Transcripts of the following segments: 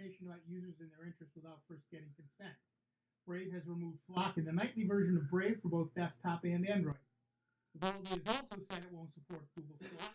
information about users and their interests without first getting consent. Brave has removed Flock in the nightly version of Brave for both desktop and Android. The Volvo has also said it won't support Google's Flock.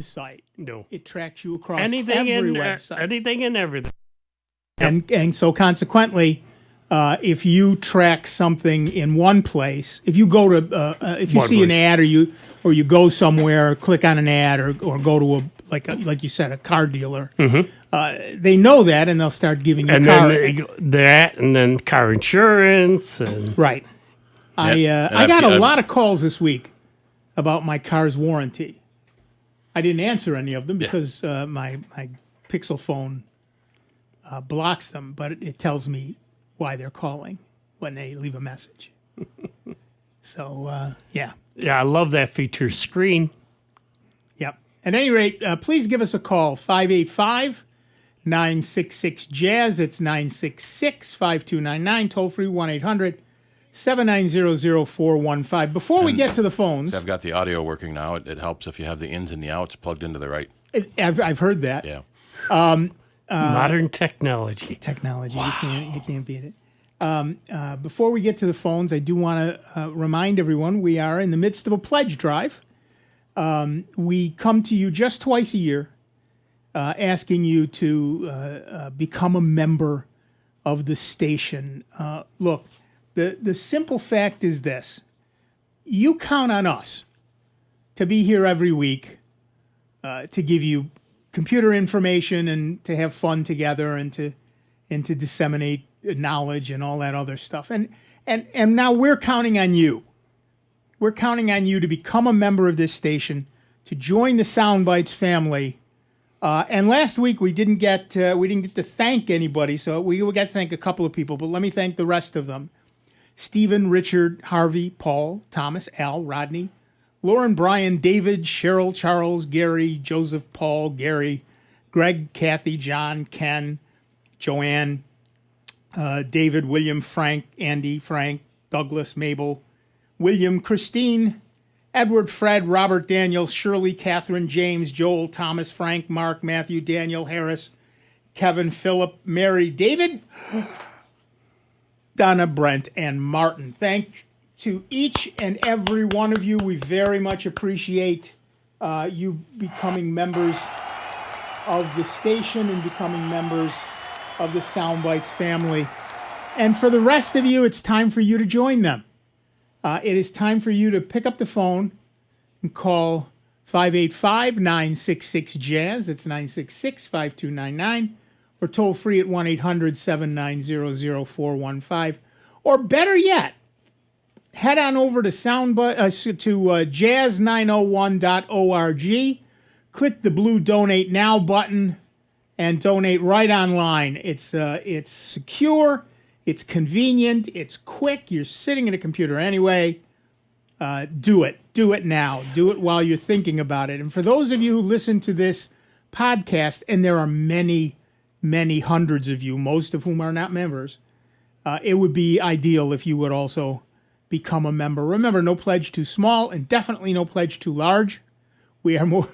Site. No. It tracks you across anything every and website. Anything and everything. And so consequently, if you track something in one place, if you go to if you One see place. an ad or you go somewhere, click on an ad or go to a like you said, a car dealer, they know that and they'll start giving you And car then that, and then car insurance, and right. I got a lot of calls this week about my car's warranty. I didn't answer any of them because my Pixel phone blocks them, but it tells me why they're calling when they leave a message. So, yeah. Yeah, I love that feature screen. Yep. At any rate, please give us a call, 585-966-JAZZ. It's 966-5299, toll free 1-800-790-0415. Before we get to the phones... I've got the audio working now. It helps if you have the ins and the outs plugged into the right. I've heard that. Yeah. Modern technology. Wow. You can't beat it. Before we get to the phones, I do want to remind everyone we are in the midst of a pledge drive. We come to you just twice a year asking you to become a member of the station. Look, the simple fact is this. You count on us to be here every week to give you computer information and to have fun together and to disseminate knowledge and all that other stuff. And now we're counting on you. We're counting on you to become a member of this station, to join the Bytes family. And last week we didn't get to thank anybody, so we got to thank a couple of people. But let me thank the rest of them: Stephen, Richard, Harvey, Paul, Thomas, Al, Rodney, Lauren, Brian, David, Cheryl, Charles, Gary, Joseph, Paul, Gary, Greg, Kathy, John, Ken, Joanne, David, William, Frank, Andy, Frank, Douglas, Mabel, William, Christine, Edward, Fred, Robert, Daniel, Shirley, Catherine, James, Joel, Thomas, Frank, Mark, Matthew, Daniel, Harris, Kevin, Philip, Mary, David, Donna, Brent, and Martin. Thanks to each and every one of you. We very much appreciate you becoming members of the station and becoming members of the Soundbites family. And for the rest of you, it's time for you to join them. It is time for you to pick up the phone and call 585-966-JAZZ. It's 966-5299. Or toll free at 1-800-790-0415. Or better yet, head on over to jazz901.org. Click the blue Donate Now button and donate right online. It's secure. It's convenient. It's quick. You're sitting at a computer anyway. Do it. Do it now. Do it while you're thinking about it. And for those of you who listen to this podcast, and there are many, many hundreds of you, most of whom are not members, it would be ideal if you would also become a member. Remember, no pledge too small, and definitely no pledge too large. We are more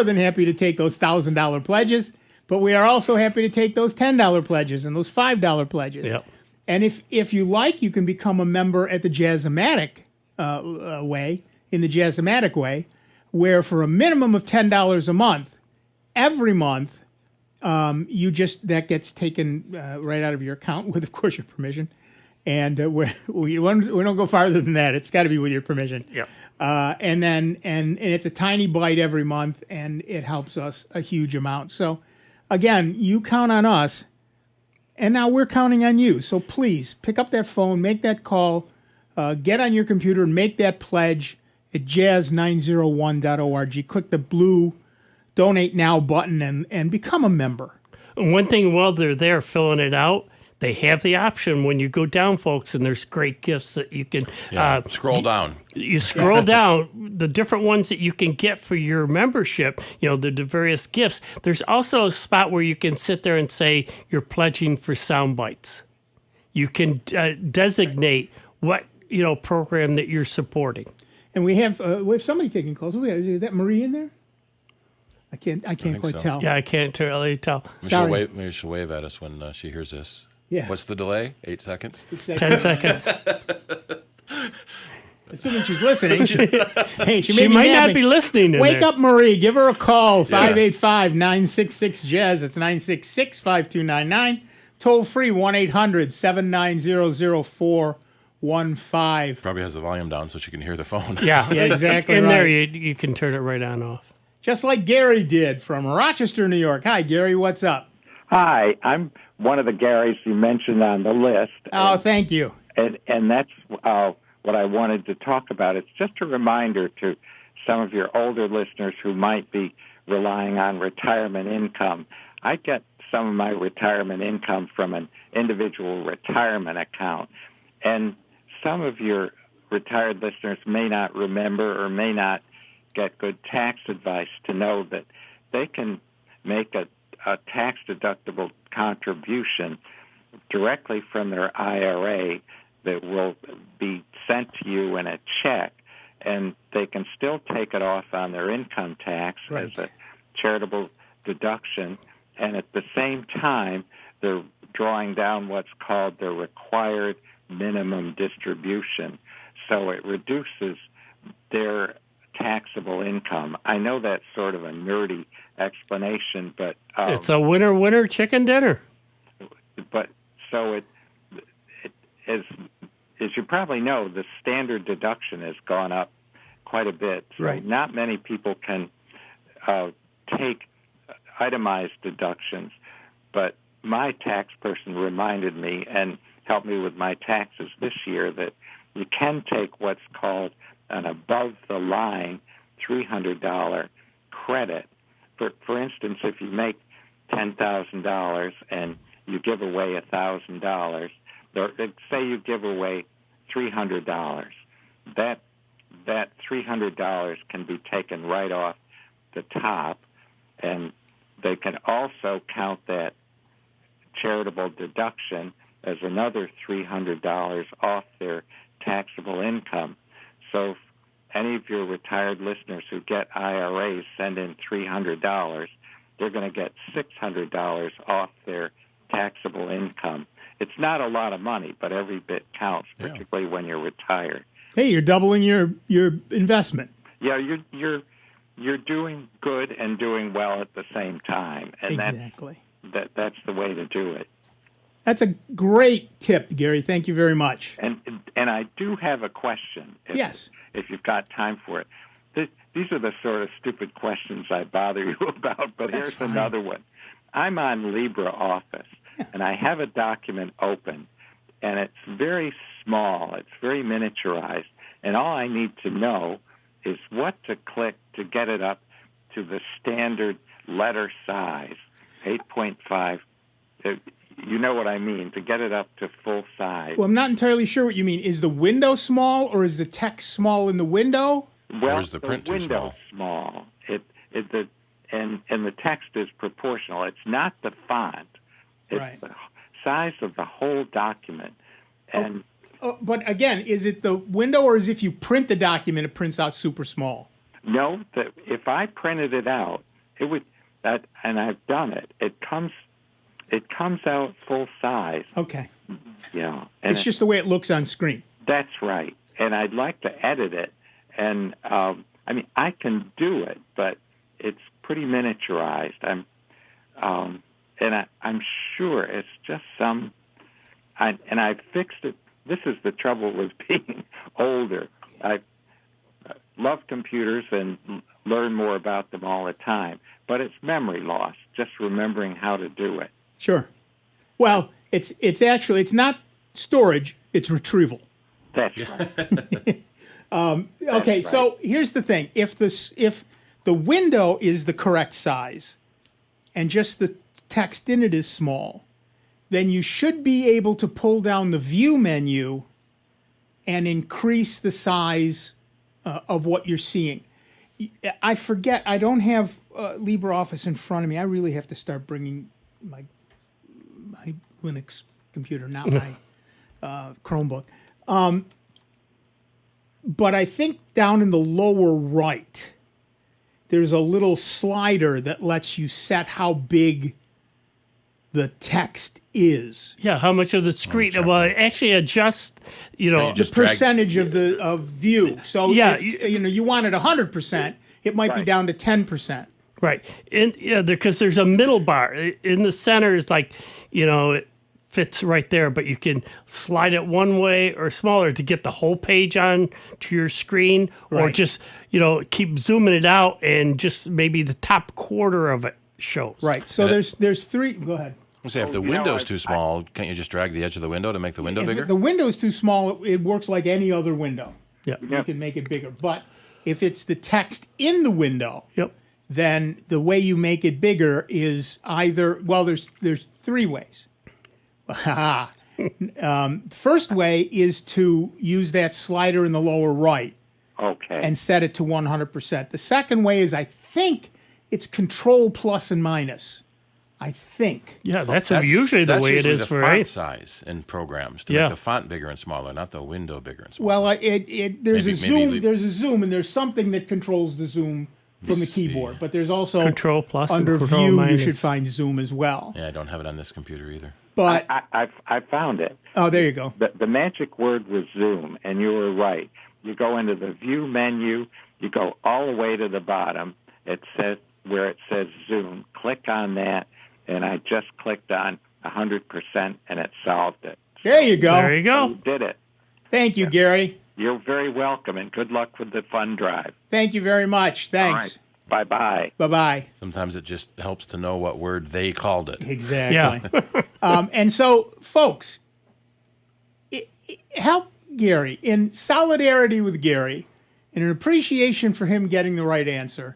than happy to take those $1,000 pledges. But we are also happy to take those $10 pledges and those $5 pledges. Yep. And if you like, you can become a member at the Jazz-O-Matic way, in the Jazz-O-Matic way, where for a minimum of $10 a month, every month, that gets taken right out of your account with, of course, your permission. And we don't go farther than that. It's got to be with your permission. Yep. And it's a tiny bite every month, and it helps us a huge amount. So, again, you count on us, and now we're counting on you. So please pick up that phone, make that call, get on your computer, and make that pledge at jazz901.org. Click the blue Donate Now button and become a member. One thing while they're there filling it out, they have the option when you go down, folks, and there's great gifts that you can scroll down. You scroll down, the different ones that you can get for your membership, the various gifts. There's also a spot where you can sit there and say you're pledging for Soundbites. You can designate what program that you're supporting. And we have somebody taking calls. Is that Marie in there? I can't quite tell. Yeah, I can't really tell. Maybe she'll wave at us when she hears this. Yeah. What's the delay? 8 seconds? 10 seconds. Assuming she's listening. She might not be listening. Wake up, Marie. Give her a call. 585-966-JAZZ. It's 966-5299. Toll free 1-800-790-0415. Probably has the volume down so she can hear the phone. Yeah, exactly. In right. there, you can turn it right on off. Just like Gary did from Rochester, New York. Hi, Gary. What's up? Hi, I'm one of the Garys you mentioned on the list. Oh, thank you. And that's what I wanted to talk about. It's just a reminder to some of your older listeners who might be relying on retirement income. I get some of my retirement income from an individual retirement account. And some of your retired listeners may not remember or may not get good tax advice to know that they can make a tax-deductible contribution directly from their IRA that will be sent to you in a check, and they can still take it off on their income tax as a charitable deduction, and at the same time, they're drawing down what's called the required minimum distribution. So it reduces their taxable income. I know that's sort of a nerdy explanation, but it's a winner chicken dinner. But so it as you probably know, the standard deduction has gone up quite a bit. So right. Not many people can take itemized deductions, but my tax person reminded me and helped me with my taxes this year that you can take what's called an above-the-line $300 credit. For instance, if you make $10,000 and you give away $1,000, or say you give away $300, that that $300 can be taken right off the top, and they can also count that charitable deduction as another $300 off their taxable income. So if any of your retired listeners who get IRAs send in $300, they're going to get $600 off their taxable income. It's not a lot of money, but every bit counts, particularly when you're retired. Hey, you're doubling your investment. Yeah, you're doing good and doing well at the same time, and Exactly. that's the way to do it. That's a great tip, Gary. Thank you very much. And I do have a question. If you've got time for it. These are the sort of stupid questions I bother you about, but That's here's fine. another one. I'm on LibreOffice, and I have a document open, and it's very small. It's very miniaturized, and all I need to know is what to click to get it up to the standard letter size, 8.5. You know what I mean, to get it up to full size. Well, I'm not entirely sure what you mean. Is the window small, or is the text small in the window? Well, Or is the print too window's small. And the text is proportional. It's not the font. It's Right. the size of the whole document. And But again, is it the window, or is if you print the document, it prints out super small? no, that if I printed it out, it would. And I've done it. It comes out full size. Okay. And It's just the way it looks on screen. That's right. And I'd like to edit it. And I can do it, but it's pretty miniaturized. I'm sure it's just some. I fixed it. This is the trouble with being older. I love computers and learn more about them all the time, but it's memory loss. Just remembering how to do it. Sure. Well, it's not storage; it's retrieval. That's right. Okay, right. so here's the thing: if the window is the correct size, and just the text in it is small, then you should be able to pull down the View menu and increase the size of what you're seeing. I forget; I don't have LibreOffice in front of me. I really have to start bringing my Linux computer, not my Chromebook. But I think down in the lower right, there's a little slider that lets you set how big the text is. Yeah, how much of the screen? Well, it actually adjusts, you just The percentage of view. So Yeah, if, you want it 100%, it might be Right. down to 10%. right. And because there's a middle bar. In the center is like, it fits right there, but you can slide it one way or smaller to get the whole page on to your screen, or Right. just, keep zooming it out and just maybe the top quarter of it shows. Right. So And there's three. Go ahead. I say, if the window's too small, can't you just drag the edge of the window to make the window bigger? If the window is too small, it works like any other window. Yeah. You can make it bigger. But if it's the text in the window, Yep. then the way you make it bigger is either, well, there's three ways. First way is to use that slider in the lower right Okay. and set it to 100%. The second way is, I think it's Control plus and minus. I think. Yeah, that's usually the way it usually is the for font right. size in programs to Yeah. make the font bigger and smaller, not the window bigger and smaller. Well, there's Maybe a zoom. leave- There's a zoom, and there's something that controls the zoom from the keyboard. But there's also Control plus and under Control View. minus. You should find zoom as well. Yeah, I don't have it on this computer either. But I found it. oh, there you go. The magic word was zoom, and you were right. You go into the View menu, you go all the way to the bottom. It says where it says zoom. Click on that, and I just clicked on 100%, and it solved it. There you go. There you go. You did it. Thank you, Gary. You're very welcome, and good luck with the fund drive. Thank you very much. All Thanks. right. Bye-bye. Bye bye. Sometimes it just helps to know what word they called it. Exactly. And so, folks, help Gary in solidarity with Gary, in an appreciation for him getting the right answer.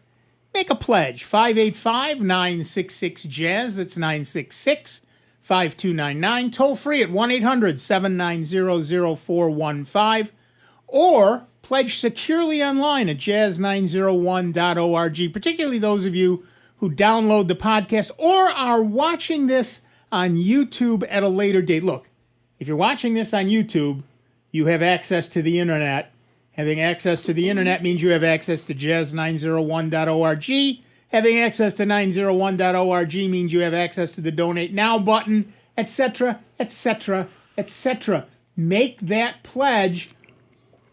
Make a pledge, 585-966-JAZZ. That's 966-5299. Toll free at 1-800-790-0415. or pledge securely online at jazz901.org, particularly those of you who download the podcast or are watching this on YouTube at a later date. Look, if you're watching this on YouTube, you have access to the internet. Having access to the internet means you have access to jazz901.org. Having access to 901.org means you have access to the Donate Now button, etc., etc., etc. Make that pledge.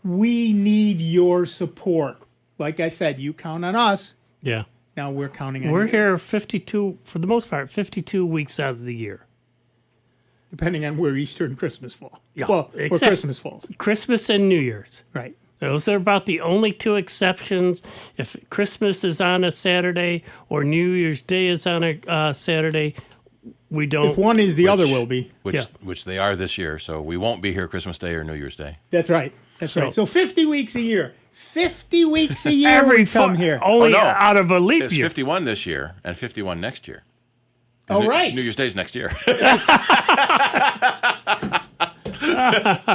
We need your support. Like I said, you count on us. Yeah. Now we're counting on We're you. here 52, for the most part, 52 weeks out of the year. Depending on where Easter and Christmas fall. Yeah, Well, where exactly. Christmas falls. Christmas and New Year's. Right. Those are about the only two exceptions. If Christmas is on a Saturday or New Year's Day is on a Saturday, we don't. If one is, the other will be. Which they are this year, so we won't be here Christmas Day or New Year's Day. That's right. That's So- right. So 50 weeks a year. 50 weeks a year Every we come here. Only Oh, no. out of a leap It's year. 51 this year and 51 next year. Oh, right. New Year's Day's next year.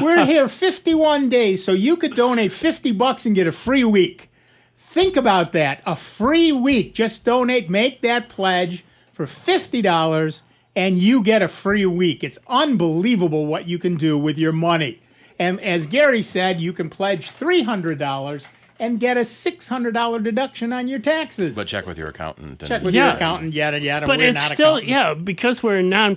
We're here 51 days, so you could donate $50 and get a free week. Think about that. A free week. Just donate, make that pledge for $50, and you get a free week. It's unbelievable what you can do with your money. And as Gary said, you can pledge $300 and get a $600 deduction on your taxes. But check with your accountant. Check with Yeah. your accountant, yada, yada. But We're it's not still, accountants. because we're non